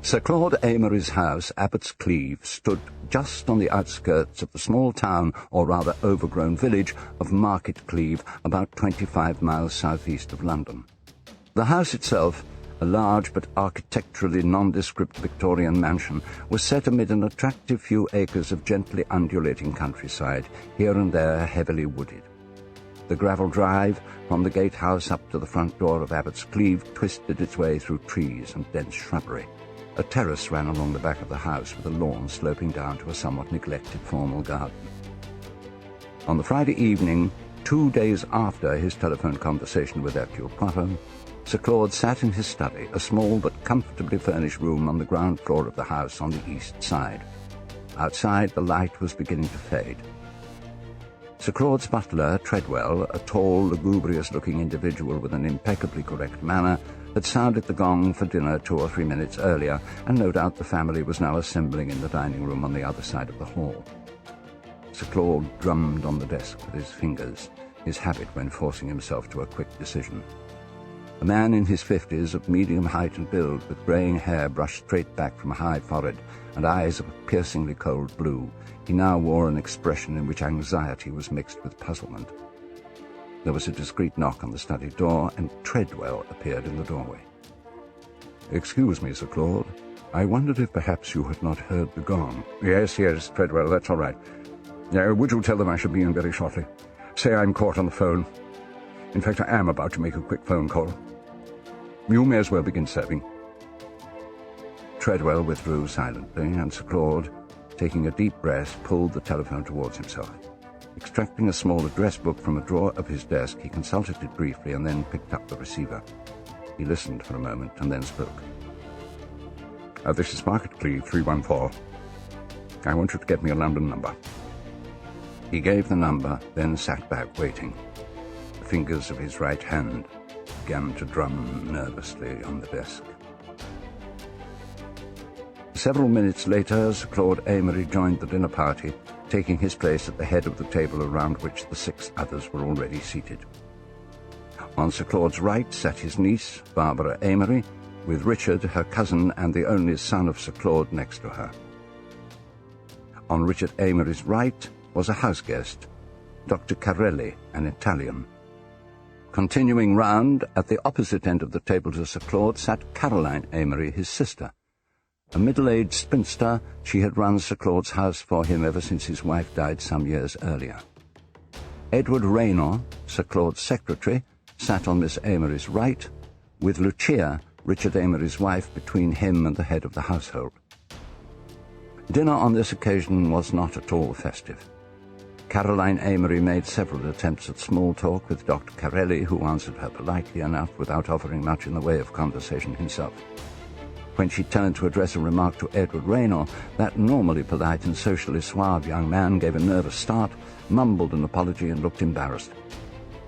Sir Claud Amory's house, Abbot's Cleeve, stood just on the outskirts of the small town, or rather overgrown village, of Market Cleeve, about 25 miles southeast of London. The house itself, a large but architecturally nondescript Victorian mansion, was set amid an attractive few acres of gently undulating countryside, here and there heavily wooded. The gravel drive from the gatehouse up to the front door of Abbot's Cleeve twisted its way through trees and dense shrubbery. A terrace ran along the back of the house, with a lawn sloping down to a somewhat neglected formal garden. On the Friday evening, 2 days after his telephone conversation with Hercule Poirot, Sir Claude sat in his study, a small but comfortably furnished room on the ground floor of the house on the east side. Outside, the light was beginning to fade. Sir Claude's butler, Treadwell, a tall, lugubrious-looking individual with an impeccably correct manner, had sounded the gong for dinner 2 or 3 minutes earlier, and no doubt the family was now assembling in the dining room on the other side of the hall. Sir Claude drummed on the desk with his fingers, his habit when forcing himself to a quick decision. A man in his 50s, of medium height and build, with greying hair brushed straight back from a high forehead and eyes of a piercingly cold blue, he now wore an expression in which anxiety was mixed with puzzlement. There was a discreet knock on the study door, and Treadwell appeared in the doorway. "Excuse me, Sir Claude. I wondered if perhaps you had not heard the gong." Yes, Treadwell, that's all right. Would you tell them I shall be in very shortly? Say I'm caught on the phone. In fact, I am about to make a quick phone call. You may as well begin serving." Treadwell withdrew silently, and Sir Claude, taking a deep breath, pulled the telephone towards himself. Extracting a small address book from a drawer of his desk, he consulted it briefly and then picked up the receiver. He listened for a moment and then spoke. This is Market Cleeve, 314. I want you to get me a London number." He gave the number, then sat back waiting. The fingers of his right hand began to drum nervously on the desk. Several minutes later, Sir Claud Amory joined the dinner party, taking his place at the head of the table around which the 6 others were already seated. On Sir Claude's right sat his niece, Barbara Amory, with Richard, her cousin, and the only son of Sir Claude next to her. On Richard Amory's right was a house guest, Dr. Carelli, an Italian. Continuing round, at the opposite end of the table to Sir Claude, sat Caroline Amory, his sister. A middle-aged spinster, she had run Sir Claude's house for him ever since his wife died some years earlier. Edward Raynor, Sir Claude's secretary, sat on Miss Amory's right, with Lucia, Richard Amory's wife, between him and the head of the household. Dinner on this occasion was not at all festive. Caroline Amory made several attempts at small talk with Dr. Carelli, who answered her politely enough without offering much in the way of conversation himself. When she turned to address a remark to Edward Raynor, that normally polite and socially suave young man gave a nervous start, mumbled an apology, and looked embarrassed.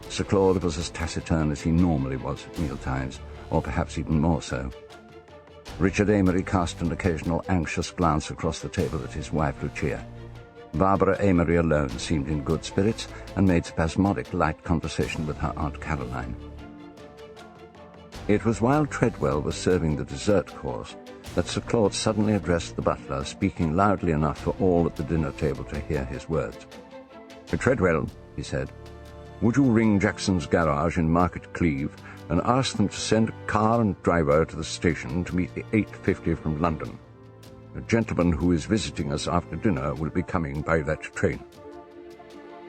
Sir Claude was as taciturn as he normally was at mealtimes, or perhaps even more so. Richard Amory cast an occasional anxious glance across the table at his wife Lucia. Barbara Amory alone seemed in good spirits and made spasmodic light conversation with her Aunt Caroline. It was while Treadwell was serving the dessert course that Sir Claude suddenly addressed the butler, speaking loudly enough for all at the dinner table to hear his words. "Treadwell," he said, "would you ring Jackson's garage in Market Cleeve and ask them to send a car and driver to the station to meet the 8:50 from London? A gentleman who is visiting us after dinner will be coming by that train."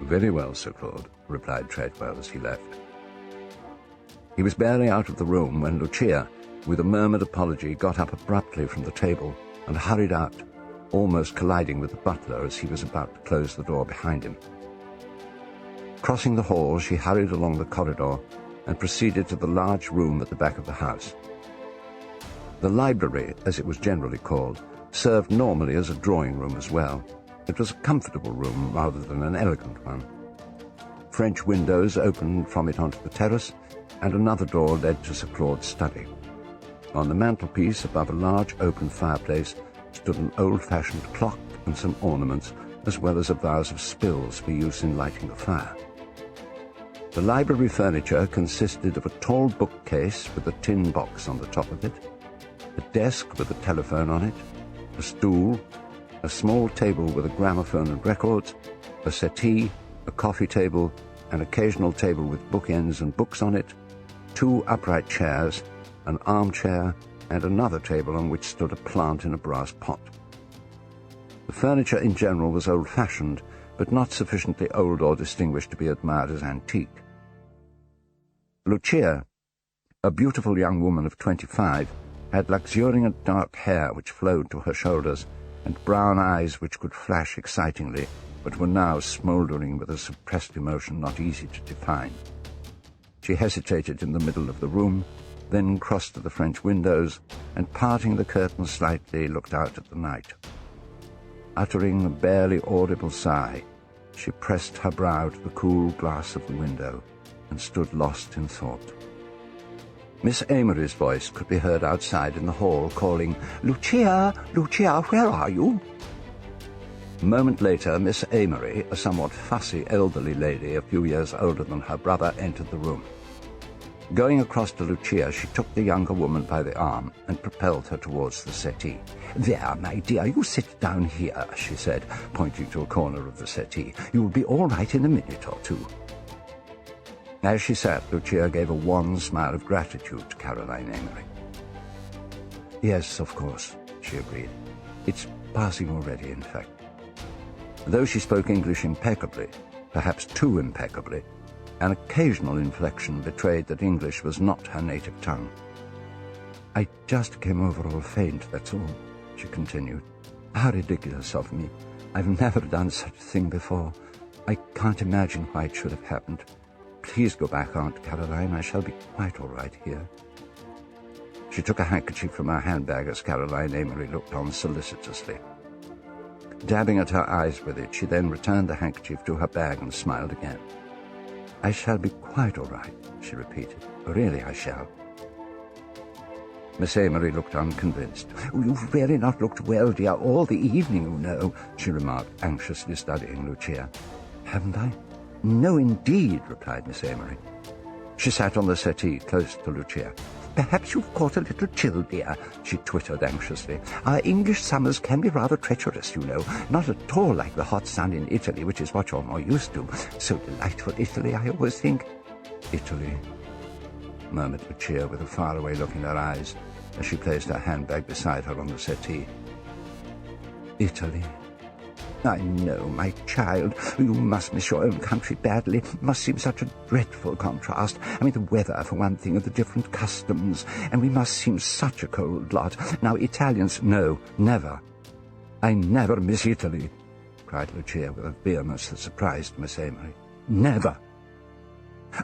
"Very well, Sir Claude," replied Treadwell as he left. He was barely out of the room when Lucia, with a murmured apology, got up abruptly from the table and hurried out, almost colliding with the butler as he was about to close the door behind him. Crossing the hall, she hurried along the corridor and proceeded to the large room at the back of the house. The library, as it was generally called, served normally as a drawing room as well. It was a comfortable room rather than an elegant one. French windows opened from it onto the terrace, and another door led to Sir Claude's study. On the mantelpiece, above a large open fireplace, stood an old-fashioned clock and some ornaments, as well as a vase of spills for use in lighting the fire. The library furniture consisted of a tall bookcase with a tin box on the top of it, a desk with a telephone on it, a stool, a small table with a gramophone and records, a settee, a coffee table, an occasional table with bookends and books on it, 2 upright chairs, an armchair, and another table on which stood a plant in a brass pot. The furniture in general was old-fashioned, but not sufficiently old or distinguished to be admired as antique. Lucia, a beautiful young woman of 25, had luxuriant dark hair which flowed to her shoulders, and brown eyes which could flash excitingly, but were now smouldering with a suppressed emotion not easy to define. She hesitated in the middle of the room, then crossed to the French windows, and parting the curtains slightly, looked out at the night. Uttering a barely audible sigh, she pressed her brow to the cool glass of the window and stood lost in thought. Miss Amory's voice could be heard outside in the hall, calling, "Lucia, Lucia, where are you?" A moment later, Miss Amory, a somewhat fussy elderly lady a few years older than her brother, entered the room. Going across to Lucia, she took the younger woman by the arm and propelled her towards the settee. "There, my dear, you sit down here," she said, pointing to a corner of the settee. "You'll be all right in a minute or two." As she sat, Lucia gave a wan smile of gratitude to Caroline Amory. "Yes, of course," she agreed. "It's passing already, in fact." Though she spoke English impeccably, perhaps too impeccably, an occasional inflection betrayed that English was not her native tongue. "I just came over all faint, that's all," she continued. "How ridiculous of me. I've never done such a thing before. I can't imagine why it should have happened. Please go back, Aunt Caroline. I shall be quite all right here." She took a handkerchief from her handbag as Caroline Amory looked on solicitously. Dabbing at her eyes with it, she then returned the handkerchief to her bag and smiled again. "I shall be quite all right," she repeated. "Really, I shall." Miss Amory looked unconvinced. "You've really not looked well, dear, all the evening, you know," she remarked, anxiously studying Lucia. "Haven't I?" "No, indeed," replied Miss Amory. She sat on the settee close to Lucia. "Perhaps you've caught a little chill, dear," she twittered anxiously. "Our English summers can be rather treacherous, you know. Not at all like the hot sun in Italy, which is what you're more used to. So delightful, Italy, I always think." "Italy," murmured Lucia with a faraway look in her eyes as she placed her handbag beside her on the settee. "Italy. I know, my child, you must miss your own country badly. It must seem such a dreadful contrast. I mean, the weather, for one thing, and the different customs. And we must seem such a cold lot. Now, Italians, no, never. I never miss Italy," cried Lucia with a vehemence that surprised Miss Amory. "Never."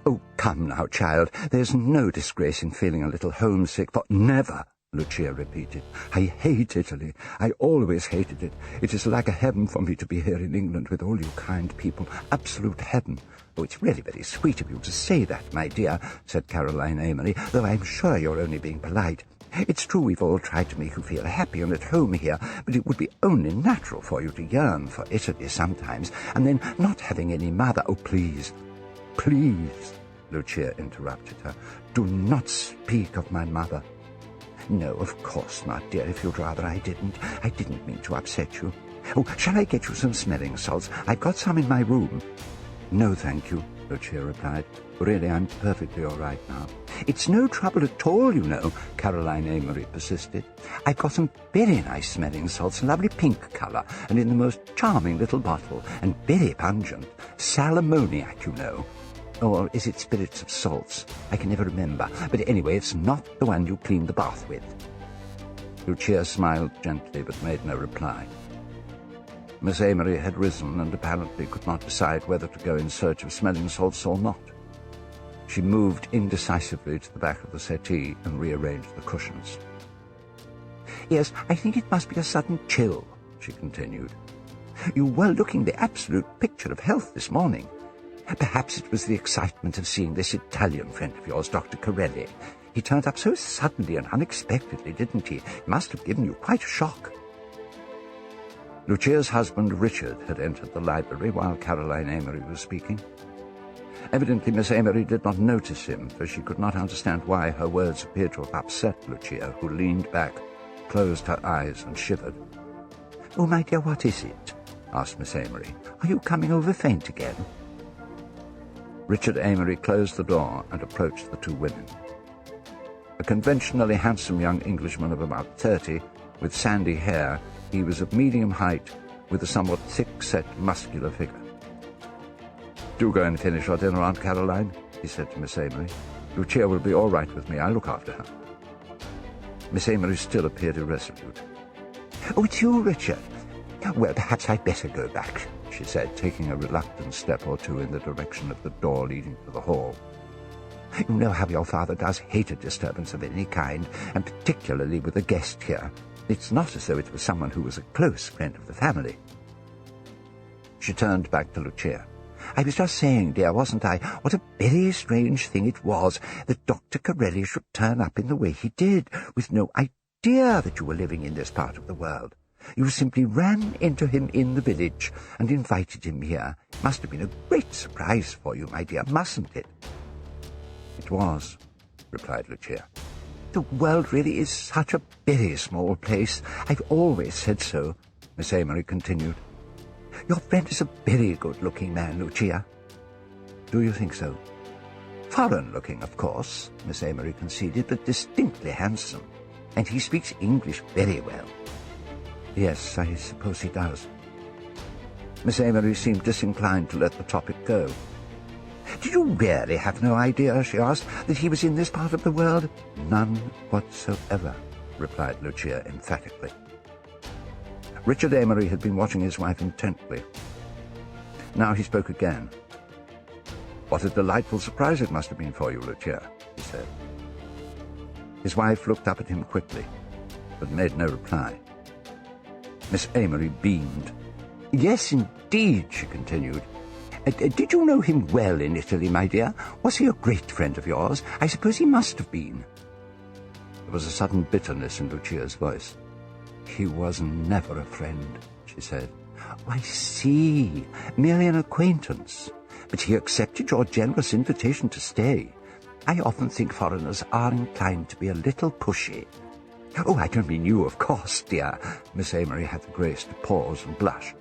"Oh, come now, child. There's no disgrace in feeling a little homesick for—" "Never," Lucia repeated. "I hate Italy. I always hated it. It is like a heaven for me to be here in England with all you kind people. Absolute heaven." "Oh, it's really very sweet of you to say that, my dear," said Caroline Amory, "though I'm sure you're only being polite. It's true we've all tried to make you feel happy and at home here, but it would be only natural for you to yearn for Italy sometimes, and then not having any mother—" "Oh, please, please," Lucia interrupted her. "Do not speak of my mother." "No, of course not, dear, if you'd rather I didn't. I didn't mean to upset you. Oh, shall I get you some smelling salts? I've got some in my room." "No, thank you," Lucia replied. "Really, I'm perfectly all right now." "It's no trouble at all, you know," Caroline Amory persisted. "I've got some very nice smelling salts, lovely pink colour, and in the most charming little bottle, and very pungent. Sal ammoniac, you know. Or is it spirits of salts? I can never remember. But anyway, it's not the one you cleaned the bath with." Lucia smiled gently, but made no reply. Miss Amory had risen and apparently could not decide whether to go in search of smelling salts or not. She moved indecisively to the back of the settee and rearranged the cushions. "Yes, I think it must be a sudden chill," she continued. "You were looking the absolute picture of health this morning. Perhaps it was the excitement of seeing this Italian friend of yours, Dr. Corelli. He turned up so suddenly and unexpectedly, didn't he? It must have given you quite a shock." Lucia's husband, Richard, had entered the library while Caroline Amory was speaking. Evidently Miss Amory did not notice him, for she could not understand why her words appeared to have upset Lucia, who leaned back, closed her eyes, and shivered. "Oh, my dear, what is it?" asked Miss Amory. "Are you coming over faint again?" Richard Amory closed the door and approached the two women. A conventionally handsome young Englishman of about 30, with sandy hair, he was of medium height, with a somewhat thick-set, muscular figure. "Do go and finish your dinner, Aunt Caroline," he said to Miss Amory. "Lucia will be all right with me. I'll look after her." Miss Amory still appeared irresolute. "Oh, it's you, Richard. Well, perhaps I'd better go back," she said, taking a reluctant step or two in the direction of the door leading to the hall. "You know how your father does hate a disturbance of any kind, and particularly with a guest here. It's not as though it was someone who was a close friend of the family." She turned back to Lucia. "I was just saying, dear, wasn't I? What a very strange thing it was that Dr. Corelli should turn up in the way he did, with no idea that you were living in this part of the world. You simply ran into him in the village and invited him here. It must have been a great surprise for you, my dear, mustn't it?" "It was," replied Lucia. "The world really is such a very small place. I've always said so," Miss Amory continued. "Your friend is a very good-looking man, Lucia." "Do you think so?" "Foreign-looking, of course," Miss Amory conceded, "but distinctly handsome. And he speaks English very well." "Yes, I suppose he does." Miss Amory seemed disinclined to let the topic go. "Did you really have no idea," she asked, "that he was in this part of the world?" "None whatsoever," replied Lucia emphatically. Richard Amory had been watching his wife intently. Now he spoke again. "What a delightful surprise it must have been for you, Lucia," he said. His wife looked up at him quickly, but made no reply. Miss Amory beamed. "Yes, indeed," she continued. "Did you know him well in Italy, my dear? Was he a great friend of yours? I suppose he must have been." There was a sudden bitterness in Lucia's voice. "He was never a friend," she said. "Oh, I see. Merely an acquaintance. But he accepted your generous invitation to stay. I often think foreigners are inclined to be a little pushy." "Oh, I don't mean you, of course, dear." Miss Amory had the grace to pause and blush.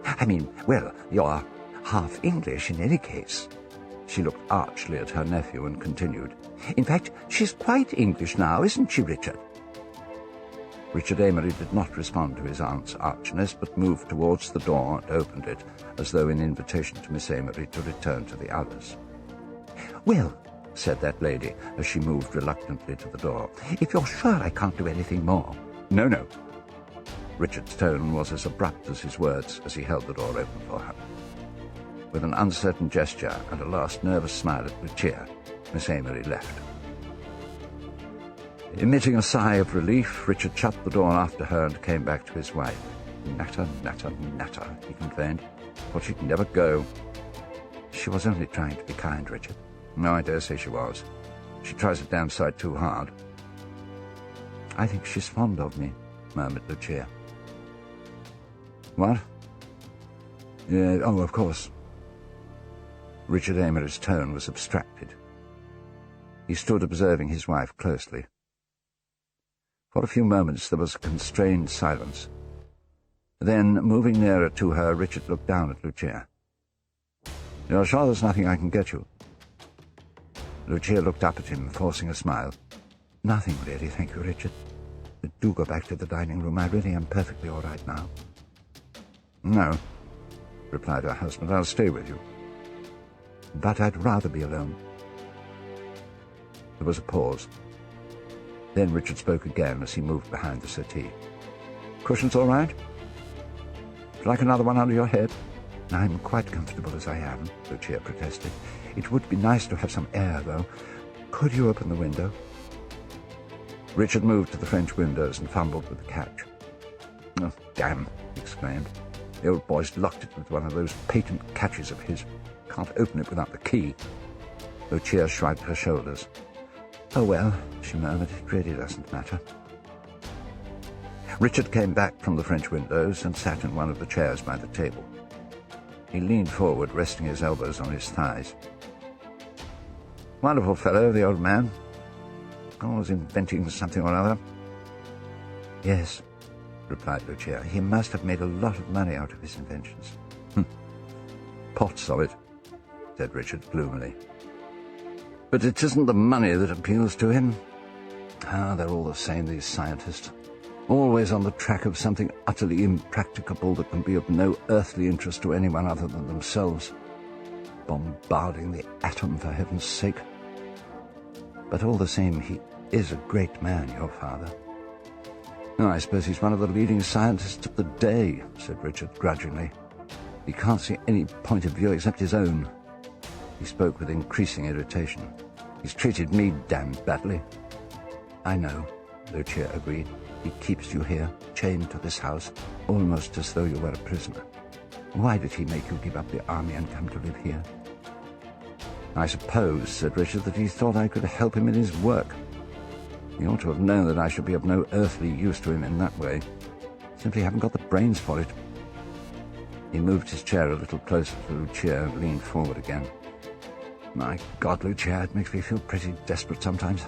"I mean, well, you're half English in any case." She looked archly at her nephew and continued, "In fact, she's quite English now, isn't she, Richard?" Richard Amory did not respond to his aunt's archness, but moved towards the door and opened it, as though in invitation to Miss Amory to return to the others. "Well," said that lady, as she moved reluctantly to the door, "if you're sure I can't do anything more—" "No, no." Richard's tone was as abrupt as his words as he held the door open for her. With an uncertain gesture and a last nervous smile at Lucia, Miss Amory left. Emitting a sigh of relief, Richard shut the door after her and came back to his wife. "Natter, natter, natter," he complained. "Thought she'd never go." "She was only trying to be kind, Richard." "No, I dare say she was. She tries a damn sight too hard." "I think she's fond of me," murmured Lucia. "What?" "Yeah, oh, of course." Richard Amory's tone was abstracted. He stood observing his wife closely. For a few moments there was a constrained silence. Then, moving nearer to her, Richard looked down at Lucia. "You're sure there's nothing I can get you?" Lucia looked up at him, forcing a smile. "Nothing really, thank you, Richard. Do go back to the dining room. I really am perfectly all right now." "No," replied her husband. "I'll stay with you." "But I'd rather be alone." There was a pause. Then Richard spoke again as he moved behind the settee. "Cushions all right? Would you like another one under your head?" "I'm quite comfortable as I am," Lucia protested. "It would be nice to have some air, though. Could you open the window?" Richard moved to the French windows and fumbled with the catch. "Oh, damn!" he exclaimed. "The old boy's locked it with one of those patent catches of his. Can't open it without the key." Lucia shrugged her shoulders. "Oh, well," she murmured, "it really doesn't matter." Richard came back from the French windows and sat in one of the chairs by the table. He leaned forward, resting his elbows on his thighs. Wonderful fellow, the old man. Always inventing something or other. Yes, replied Lucia. He must have made a lot of money out of his inventions. Pots of it, said Richard gloomily. But it isn't the money that appeals to him. They're all the same, these scientists. Always on the track of something utterly impracticable that can be of no earthly interest to anyone other than themselves. Bombarding the atom, for heaven's sake. But all the same, he is a great man, your father. Oh, I suppose he's one of the leading scientists of the day, said Richard grudgingly. He can't see any point of view except his own. He spoke with increasing irritation. He's treated me damned badly. I know, Lucia agreed. He keeps you here, chained to this house, almost as though you were a prisoner. Why did he make you give up the army and come to live here? I suppose, said Richard, that he thought I could help him in his work. He ought to have known that I should be of no earthly use to him in that way. Simply haven't got the brains for it. He moved his chair a little closer to Lucia and leaned forward again. My God, Lucia, it makes me feel pretty desperate sometimes.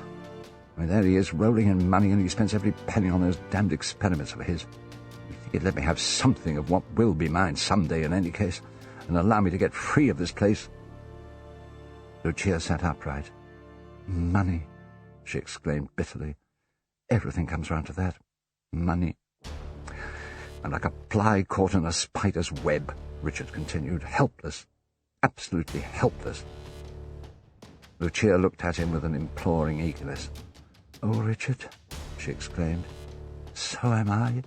I mean, there he is, rolling in money, and he spends every penny on those damned experiments of his. You think he'd let me have something of what will be mine someday in any case, and allow me to get free of this place? Lucia sat upright. Money, she exclaimed bitterly. Everything comes round to that. Money. And like a fly caught in a spider's web, Richard continued, helpless, absolutely helpless. Lucia looked at him with an imploring eagerness. Oh, Richard, she exclaimed, so am I.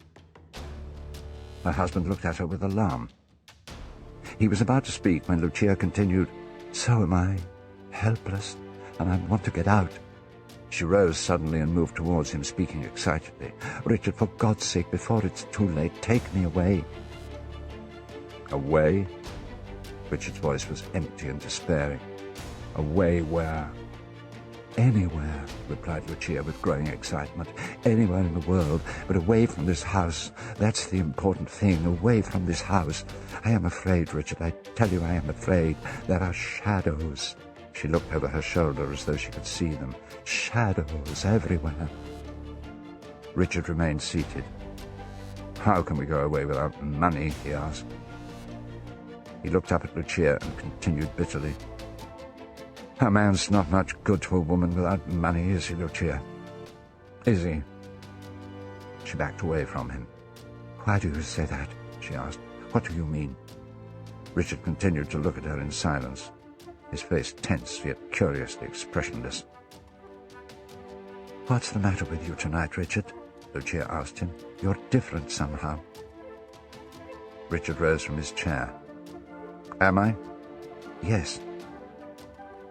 Her husband looked at her with alarm. He was about to speak when Lucia continued, So am I, helpless, and I want to get out. She rose suddenly and moved towards him, speaking excitedly. Richard, for God's sake, before it's too late, take me away. Away? Richard's voice was empty and despairing. Away where? Anywhere, replied Lucia with growing excitement. Anywhere in the world, but away from this house. That's the important thing, away from this house. I am afraid, Richard, I tell you I am afraid. There are shadows. She looked over her shoulder as though she could see them. Shadows everywhere. Richard remained seated. How can we go away without money? He asked. He looked up at Lucia and continued bitterly. A man's not much good to a woman without money, is he, Lucia? Is he? She backed away from him. Why do you say that? She asked. What do you mean? Richard continued to look at her in silence, his face tense yet curiously expressionless. What's the matter with you tonight, Richard? Lucia asked him. You're different somehow. Richard rose from his chair. Am I? Yes.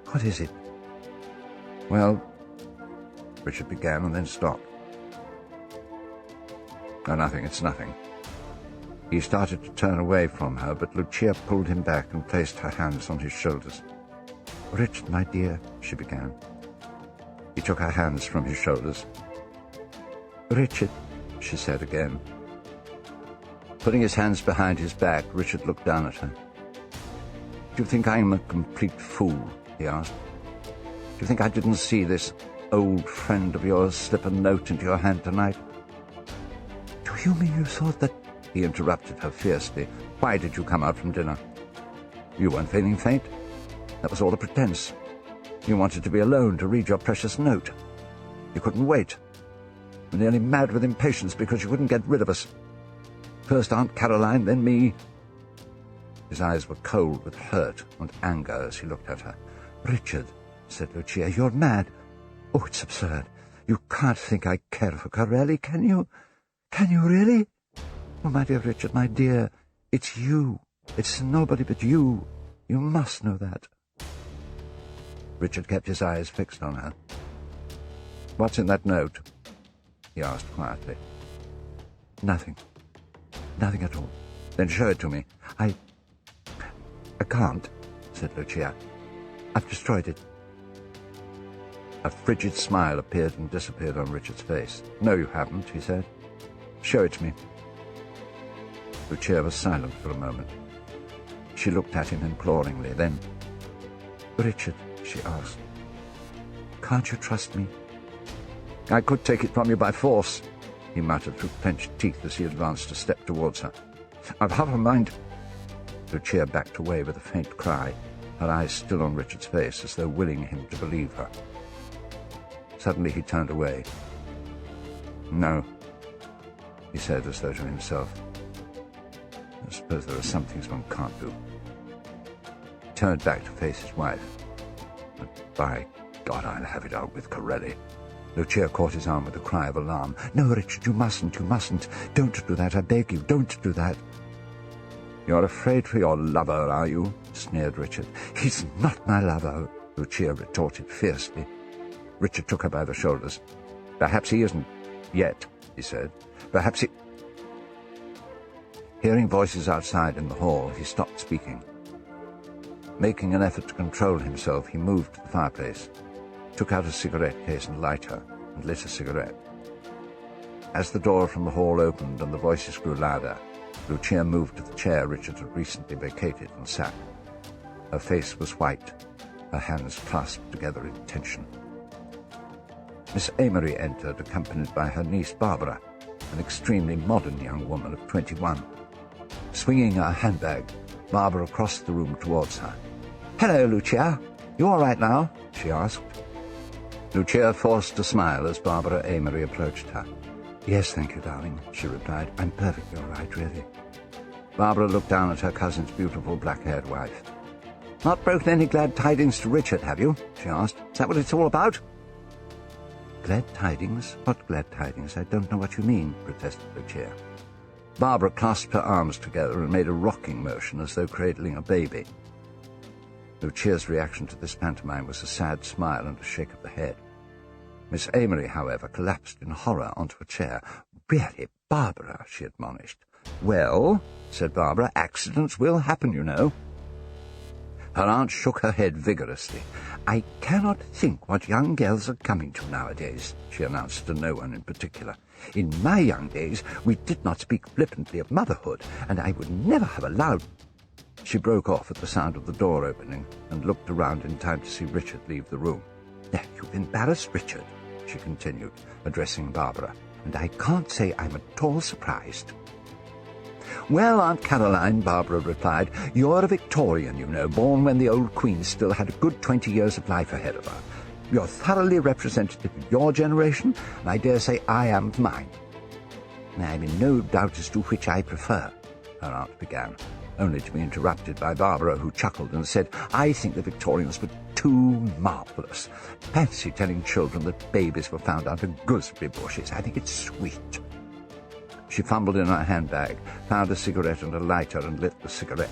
What is it? Well, Richard began and then stopped. Oh, nothing, it's nothing. He started to turn away from her, but Lucia pulled him back and placed her hands on his shoulders. Richard, my dear, she began. He took her hands from his shoulders. Richard, she said again. Putting his hands behind his back, Richard looked down at her. Do you think I'm a complete fool? He asked. Do you think I didn't see this old friend of yours slip a note into your hand tonight? Do you mean you thought that... He interrupted her fiercely. Why did you come out from dinner? You weren't feeling faint? That was all a pretense. You wanted to be alone to read your precious note. You couldn't wait. You were nearly mad with impatience because you couldn't get rid of us. First Aunt Caroline, then me. His eyes were cold with hurt and anger as he looked at her. Richard, said Lucia, you're mad. Oh, it's absurd. You can't think I care for Corelli, can you? Can you really? Oh, my dear Richard, my dear, it's you. It's nobody but you. You must know that. Richard kept his eyes fixed on her. What's in that note? He asked quietly. Nothing. Nothing at all. Then show it to me. I can't, said Lucia. I've destroyed it. A frigid smile appeared and disappeared on Richard's face. No, you haven't, he said. Show it to me. Lucia was silent for a moment. She looked at him imploringly. Then, Richard, she asked, Can't you trust me? I could take it from you by force, he muttered through clenched teeth as he advanced a step towards her. I've half a mind. Lucia backed away with a faint cry, her eyes still on Richard's face, as though willing him to believe her. Suddenly he turned away. No, he said, as though to himself. I suppose there are some things one can't do. He turned back to face his wife. But by God, I'll have it out with Corelli. Lucia caught his arm with a cry of alarm. No, Richard, you mustn't. Don't do that, I beg you, don't do that. You're afraid for your lover, are you? Sneered Richard. He's not my lover, Lucia retorted fiercely. Richard took her by the shoulders. Perhaps he isn't yet, he said. Perhaps he... Hearing voices outside in the hall, he stopped speaking. Making an effort to control himself, he moved to the fireplace, took out a cigarette case and lighter, and lit a cigarette. As the door from the hall opened and the voices grew louder, Lucia moved to the chair Richard had recently vacated and sat. Her face was white, her hands clasped together in tension. Miss Amory entered, accompanied by her niece Barbara, an extremely modern young woman of 21. Swinging her handbag, Barbara crossed the room towards her. "Hello, Lucia. You all right now?" she asked. Lucia forced a smile as Barbara Amory approached her. "Yes, thank you, darling," she replied. "I'm perfectly all right, really." Barbara looked down at her cousin's beautiful black-haired wife. "Not broken any glad tidings to Richard, have you?" she asked. "Is that what it's all about?" "Glad tidings? What glad tidings? I don't know what you mean," protested Lucia. Barbara clasped her arms together and made a rocking motion as though cradling a baby. Lucia's reaction to this pantomime was a sad smile and a shake of the head. Miss Amory, however, collapsed in horror onto a chair. "Really, Barbara," she admonished. "Well," said Barbara, "accidents will happen, you know." Her aunt shook her head vigorously. "I cannot think what young girls are coming to nowadays," she announced to no one in particular. "In my young days we did not speak flippantly of motherhood, and I would never have allowed—" She broke off at the sound of the door opening and looked around in time to see Richard leave the room. "Now, you've embarrassed Richard," she continued, addressing Barbara, "and I can't say I'm at all surprised." "Well, Aunt Caroline," Barbara replied, "you're a Victorian, you know, born when the old Queen still had a good 20 years of life ahead of her. You're thoroughly representative of your generation, and I dare say I am of mine." "I'm in no doubt as to which I prefer," her aunt began, only to be interrupted by Barbara, who chuckled and said, "I think the Victorians were too marvellous. Fancy telling children that babies were found under gooseberry bushes. I think it's sweet." She fumbled in her handbag, found a cigarette and a lighter, and lit the cigarette.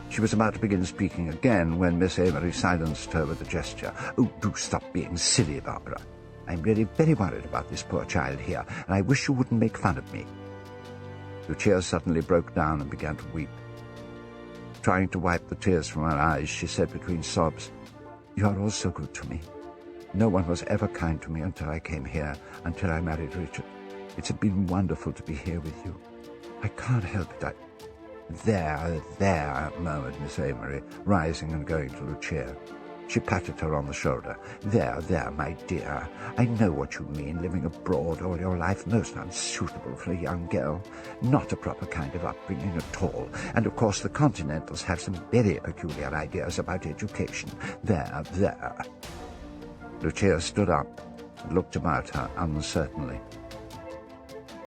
She was about to begin speaking again when Miss Amory silenced her with a gesture. "Oh, do stop being silly, Barbara. I'm really very worried about this poor child here, and I wish you wouldn't make fun of me." Lucia suddenly broke down and began to weep. Trying to wipe the tears from her eyes, she said between sobs, "You are all so good to me. No one was ever kind to me until I came here, until I married Richard. It's been wonderful to be here with you. I can't help it. There, murmured Miss Amory, rising and going to Lucia. She patted her on the shoulder. There, my dear. I know what you mean, living abroad all your life, most unsuitable for a young girl. Not a proper kind of upbringing at all. And, of course, the Continentals have some very peculiar ideas about education. There. Lucia stood up and looked about her uncertainly.